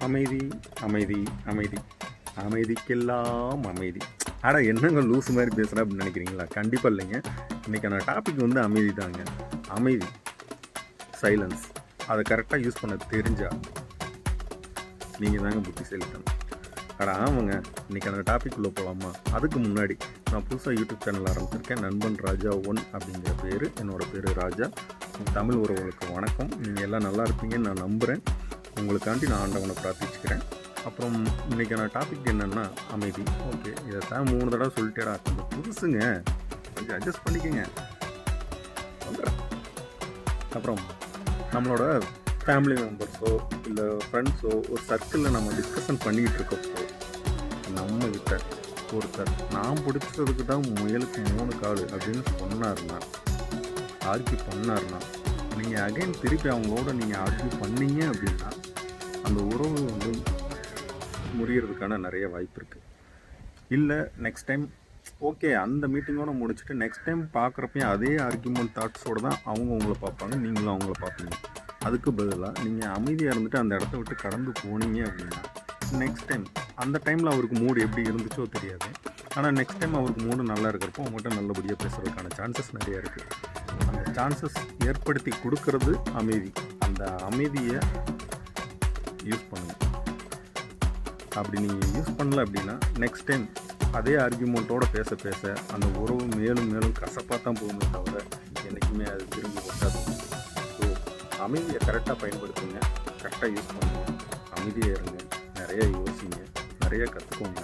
அமைதி அமைதி அமைதி அமைதிக்கெல்லாம் அமைதி. ஆடா என்னங்க லூஸ் மாதிரி பேசுகிறேன் அப்படின்னு நினைக்கிறீங்களா? கண்டிப்பாக இல்லைங்க. இன்றைக்கான டாபிக் வந்து அமைதி தாங்க. அமைதி, சைலன்ஸ், அதை கரெக்டாக யூஸ் பண்ண தெரிஞ்சா நீங்கள் தாங்க புத்திசாலித்தனம். ஆமாங்க, இன்றைக்கான டாபிக் உள்ளே போகலாமா? அதுக்கு முன்னாடி நான் புதுசாக யூடியூப் சேனல் ஆரம்பிச்சிருக்கேன். நண்பன் ராஜா 1 அப்படிங்கிற பேர். என்னோடய பேர் ராஜா. தமிழ் உறவுகளுக்கு வணக்கம். நீங்கள் எல்லாம் நல்லா இருப்பீங்கன்னு நான் நம்புகிறேன். உங்களுக்காண்டி நான் ஆண்டவனை பிரார்த்திச்சுக்கிறேன். அப்புறம் இன்றைக்கான டாபிக் என்னென்னா அமைதி. ஓகே, இதை தான் 3 தடவை சொல்லிட்டேடா, கொஞ்சம் புதுசுங்க, கொஞ்சம் அட்ஜஸ்ட் பண்ணிக்கோங்க. அப்புறம் நம்மளோட ஃபேமிலி மெம்பர்ஸோ இல்லை ஃப்ரெண்ட்ஸோ ஒரு சர்க்கிளில் நம்ம டிஸ்கஷன் பண்ணிக்கிட்டு இருக்கப்போ நம்மக்கிட்ட ஒருத்தர் நான் பிடிச்சதுக்கு தான் முயலுக்கு 3 கால் அப்படின்னு சொன்னார்னா, ஆர்கியூ பண்ணார்னா, நீங்கள் அகைன் திருப்பி அவங்களோட நீங்கள் ஆர்கியூ பண்ணீங்க அப்படின்னா அந்த உறவு வந்து முறியறதுக்கான நிறைய வாய்ப்பு இருக்குது. இல்லை நெக்ஸ்ட் டைம் ஓகே அந்த மீட்டிங்கோடு முடிச்சுட்டு நெக்ஸ்ட் டைம் பார்க்குறப்பையும் அதே ஆர்கியூமெண்ட் தாட்ஸோடு தான் அவங்க உங்களை பார்ப்பாங்க, நீங்களும் அவங்கள பார்ப்பீங்க. அதுக்கு பதிலாக நீங்கள் அமைதியாக இருந்துட்டு அந்த இடத்த விட்டு கடந்து போனீங்க அப்படின்னா நெக்ஸ்ட் டைம் அந்த டைமில் அவருக்கு மூடு எப்படி இருந்துச்சோ தெரியாது, ஆனால் நெக்ஸ்ட் டைம் அவருக்கு மூடு நல்லா இருக்கிறப்போ அவங்ககிட்ட நல்லபடியாக பேசுகிறதுக்கான சான்சஸ் நிறையா இருக்குது. அந்த சான்சஸ் ஏற்படுத்தி கொடுக்கறது அமைதி. அந்த அமைதியை யூஸ் பண்ணுங்கள். அப்படி நீங்கள் யூஸ் பண்ணல அப்படின்னா நெக்ஸ்ட் டைம் அதே ஆர்கியூமெண்ட்டோடு பேச பேச அந்த உறவு மேலும் மேலும் கசப்பாக தான் போகுமே தவிர என்றைக்குமே அது திரும்பி கொண்டாது. ஸோ அமைதியை கரெக்டாக பயன்படுத்துங்க, கரெக்டாக யூஸ் பண்ணுங்கள், அமைதியாக இருங்க, நிறைய யோசிங்க, நிறைய கற்றுக்கோங்க.